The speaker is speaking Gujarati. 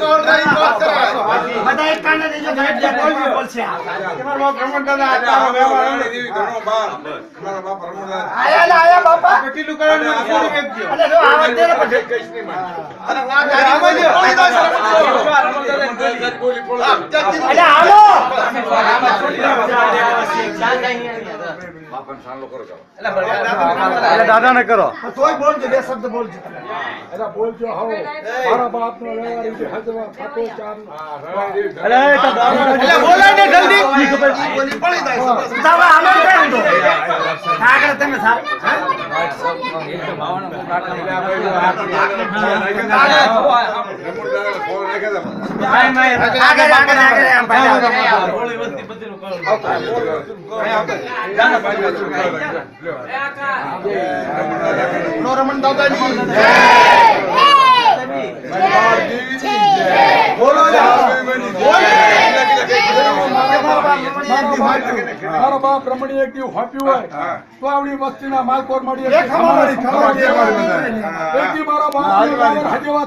બધા એક કાને દેજો ઘરે બોલશે તમારો બાપ રમણ દાદા આતારો વ્યવહાર ઘણો બાર તમારો બાપ રમણ દાદા આયા બાપા કેટલું કરવાનું પૂરું વેચજો અરે જો આવાજ દે ને પછી કઈશ નહીં માન અરે ના આવાજ દે બોલી દો રમણ દાદા બોલી બોલો અરે હાલો બાપન સાલો કરો એટલે દાદા ને કરો તોય બોલજો બે શબ્દ બોલજો અરે બોલજો હાલો મારા બાપ નો વ્યવહાર છે હજવા ફાટો ચાર અરે તો દાદા એટલે બોલો ને જલ્દી બોલી પડી જાય દાદા આમે કેમ તો આગળ તમે સાહેબ એક તો ભાવનો કાટલા આગળ આમ ભાઈ બોલી વસ્તી બધીનું કરો નો રમણ દાદાની જય બોલો મારો બાપ રમણીય એક દીવ હાપ્યું હોય તો આવડી વસ્તીના માલકોર મળી એક મારો બાપ